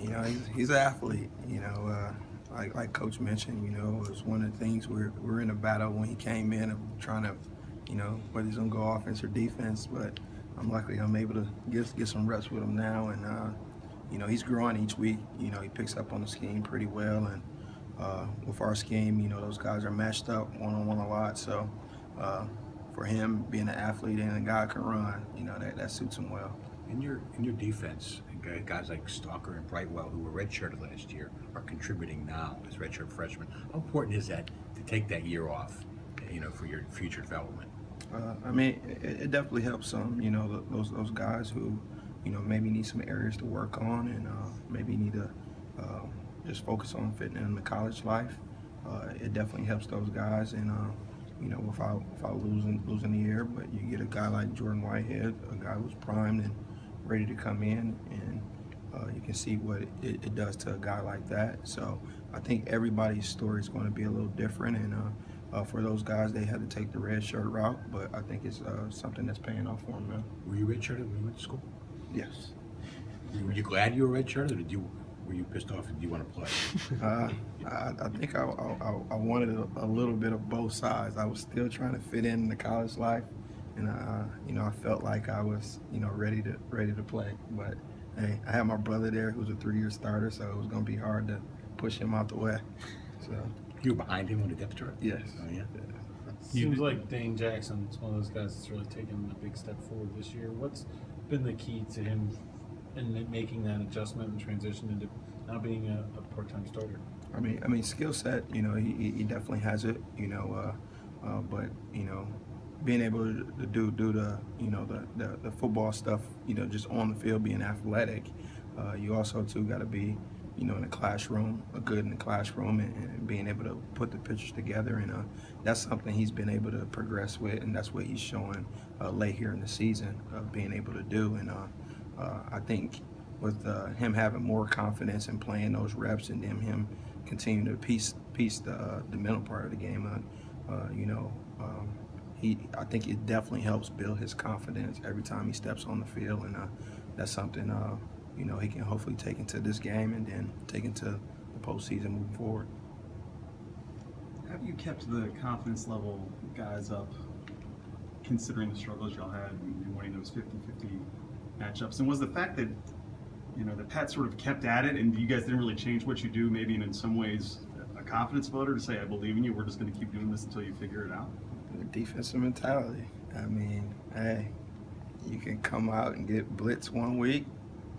He's an athlete. Like Coach mentioned, it was one of the things we're in a battle when he came in of trying to, whether he's gonna go offense or defense. But I'm able to get some reps with him now, and he's growing each week. He picks up on the scheme pretty well, and with our scheme, those guys are matched up one-on-one a lot. So uh, for him being an athlete and a guy who can run, that suits him well. In your defense, guys like Stalker and Brightwell, who were redshirted last year, are contributing now as redshirt freshmen. How important is that to take that year off, for your future development? It definitely helps some. Those guys who, maybe need some areas to work on, and maybe need to uh, just focus on fitting in the college life. It definitely helps those guys, and without losing the year. But you get a guy like Jordan Whitehead, a guy who's primed and ready to come in, and you can see what it does to a guy like that. So I think everybody's story is going to be a little different, and for those guys, they had to take the red shirt route, but I think it's something that's paying off for them now. Were you redshirted when you went to school? Yes. Were you glad you were redshirted, or were you pissed off and do you want to play? I think I wanted a little bit of both sides. I was still trying to fit in the college life, and I felt like I was ready to play. But hey, I had my brother there who was a 3-year starter, so it was going to be hard to push him out the way. So You were behind him on the depth chart? yes. Oh, yeah? Seems like Dane Jackson's one of those guys that's really taken a big step forward this year. What's been the key to him in making that adjustment and transition into now being a part-time starter? Skill set. He definitely has it. But being able to do the football stuff. Just on the field, being athletic. You also too got to be in the classroom, good in the classroom, and being able to put the pictures together. And that's something he's been able to progress with, and that's what he's showing late here in the season of being able to do. And I think with him having more confidence in playing those reps, and then him continuing to piece the middle part of the game, I think it definitely helps build his confidence every time he steps on the field, and that's something he can hopefully take into this game and then take into the postseason moving forward. Have you kept the confidence level guys up, considering the struggles y'all had in winning those 50-50 matchups? And was the fact that that Pat sort of kept at it, and you guys didn't really change what you do, maybe in some ways a confidence voter to say, I believe in you, we're just going to keep doing this until you figure it out? The defensive mentality. Hey, you can come out and get blitzed one week,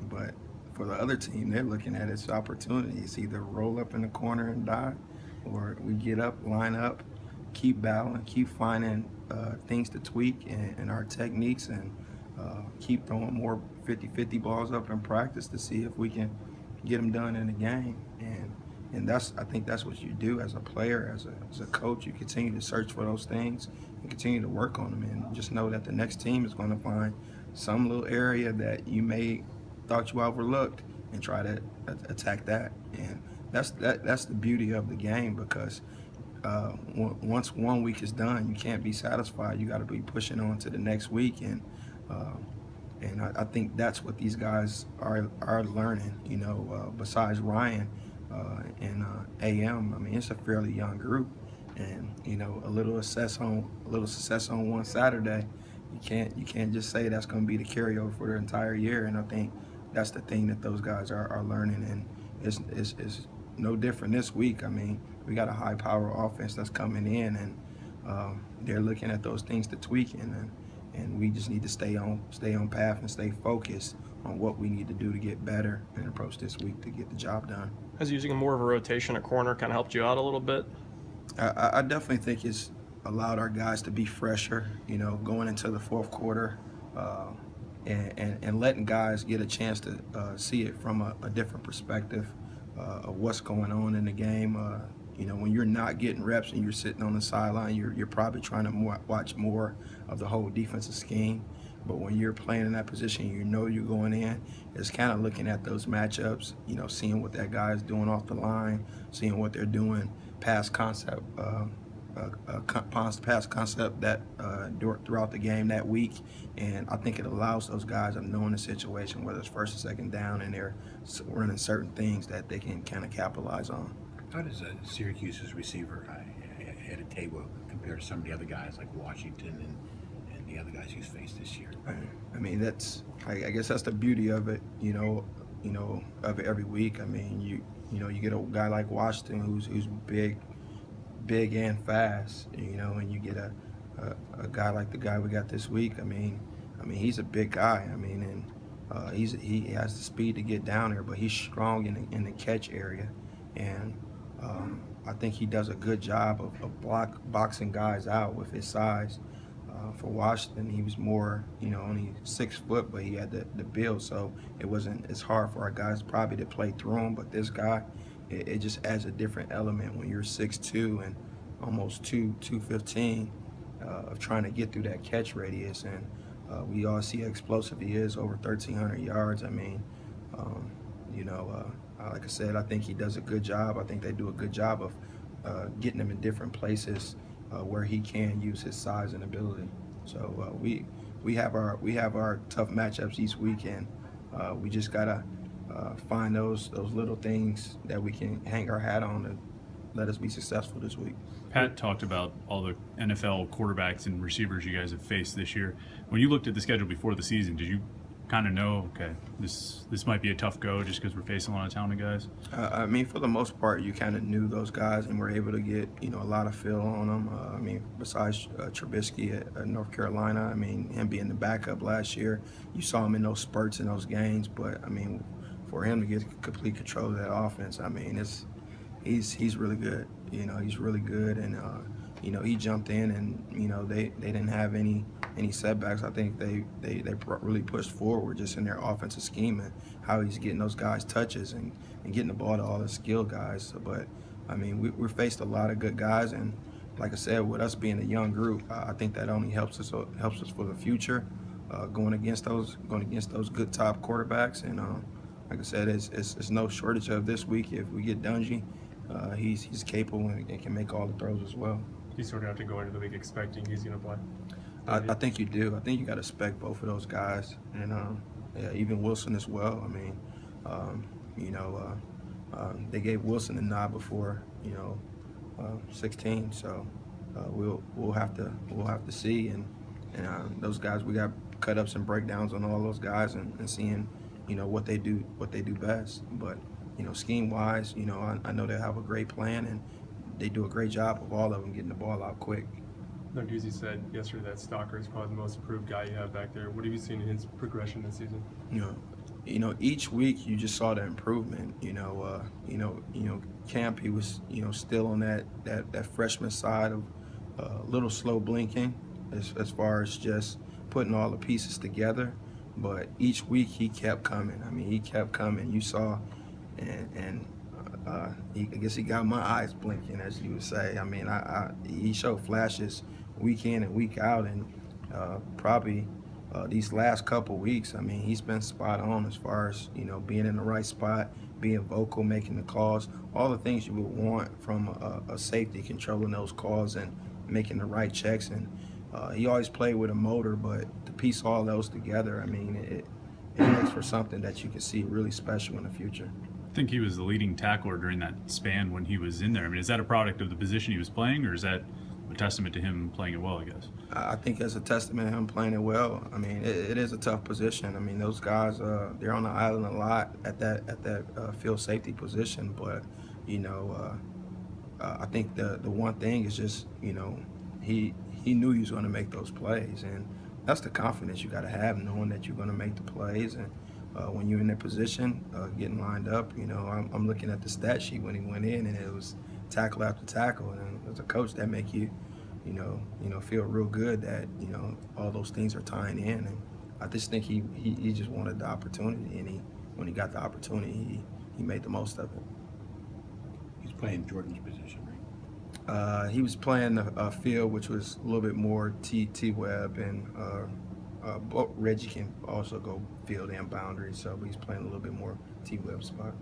but for the other team, they're looking at it as opportunity. It's either roll up in the corner and die, or we get up, line up, keep battling, keep finding things to tweak in our techniques, and keep throwing more 50-50 balls up in practice to see if we can get them done in the game. And I think that's what you do as a player, as a coach. You continue to search for those things and continue to work on them, and just know that the next team is going to find some little area that you may thought you overlooked and try to attack that. And that's the beauty of the game, because once one week is done, you can't be satisfied. You got to be pushing on to the next week, and I think that's what these guys are learning. Besides Ryan and AM, it's a fairly young group, and a little success on one Saturday, you can't just say that's going to be the carryover for the entire year. And I think that's the thing that those guys are learning, and it's no different this week. We got a high power offense that's coming in, and they're looking at those things to tweak, and we just need to stay on path and stay focused on what we need to do to get better and approach this week to get the job done. Has using more of a rotation at corner kind of helped you out a little bit? I definitely think it's allowed our guys to be fresher, going into the fourth quarter, and letting guys get a chance to see it from a different perspective of what's going on in the game. When you're not getting reps and you're sitting on the sideline, you're probably trying to watch more of the whole defensive scheme. But when you're playing in that position, you're going in, it's kind of looking at those matchups, seeing what that guy is doing off the line, seeing what they're doing past concept, pass concept that throughout the game that week, and I think it allows those guys to know in the situation, whether it's first or second down, and they're running certain things that they can kind of capitalize on. How does Syracuse's receiver at a table compare to some of the other guys like Washington and the other guys he's faced this year? I mean, I guess that's the beauty of it, of it every week. I mean, you get a guy like Washington who's big and fast, and you get a guy like the guy we got this week. I mean, he's a big guy. I mean, and he has the speed to get down there, but he's strong in the catch area, and I think he does a good job of boxing guys out with his size. For Washington, he was more, only 6 foot, but he had the build, so it wasn't as hard for our guys probably to play through him. But this guy, it just adds a different element when you're 6'2" and almost 215 of trying to get through that catch radius. And we all see how explosive he is, over 1,300 yards. I mean, like I said, I think he does a good job. I think they do a good job of getting him in different places where he can use his size and ability. So we have our tough matchups each weekend. We just gotta find those little things that we can hang our hat on and let us be successful this week. Pat talked about all the NFL quarterbacks and receivers you guys have faced this year. When you looked at the schedule before the season, did you kind of know, okay, this might be a tough go just because we're facing a lot of talented guys? I mean, for the most part, you kind of knew those guys and were able to get, a lot of feel on them. I mean, besides Trubisky at North Carolina, I mean, him being the backup last year, you saw him in those spurts in those games. But, I mean, for him to get complete control of that offense, I mean, he's really good. He's really good. And, he jumped in and, they didn't have any setbacks. I think they really pushed forward just in their offensive scheme and how he's getting those guys touches and getting the ball to all the skilled guys. But, I mean, we faced a lot of good guys. And, like I said, with us being a young group, I think that only helps us for the future, going against those good top quarterbacks. And, like I said, it's no shortage of this week. If we get Dungy, he's capable and can make all the throws as well. You sort of have to go into the week expecting he's going to play. I think you do. I think you got to expect both of those guys, and even Wilson as well. I mean, they gave Wilson a nod before 16, so we'll have to see, and those guys, we got cut ups and breakdowns on all those guys and seeing what they do best. But scheme wise, I know they have a great plan and they do a great job of all of them getting the ball out quick. Narduzzi said yesterday that Stalker is probably the most improved guy you have back there. What have you seen in his progression this season? Each week you just saw the improvement. Camp, he was still on that freshman side of a little slow blinking as far as just putting all the pieces together. But each week he kept coming. I mean, he kept coming. You saw, and I guess he got my eyes blinking, as you would say. I mean, he showed flashes week in and week out, and probably these last couple weeks, I mean, he's been spot on as far as being in the right spot, being vocal, making the calls, all the things you would want from a safety, controlling those calls and making the right checks. And he always played with a motor, but to piece all those together, I mean, it makes for something that you can see really special in the future. I think he was the leading tackler during that span when he was in there. I mean, is that a product of the position he was playing, or is that a testament to him playing it well, I guess? I think it's a testament to him playing it well. I mean, it is a tough position. I mean, those guys, they're on the island a lot at that field safety position. But, I think the one thing is just, he knew he was going to make those plays. And that's the confidence you got to have, knowing that you're going to make the plays. And when you're in that position, getting lined up, I'm looking at the stat sheet when he went in, and it was tackle after tackle. And as a coach, that make you, feel real good that, all those things are tying in. And I just think he just wanted the opportunity, and when he got the opportunity, he made the most of it. He's playing Jordan's position, right? He was playing the field, which was a little bit more T-Web, and Reggie can also go field and boundary, so he's playing a little bit more T-Web spot.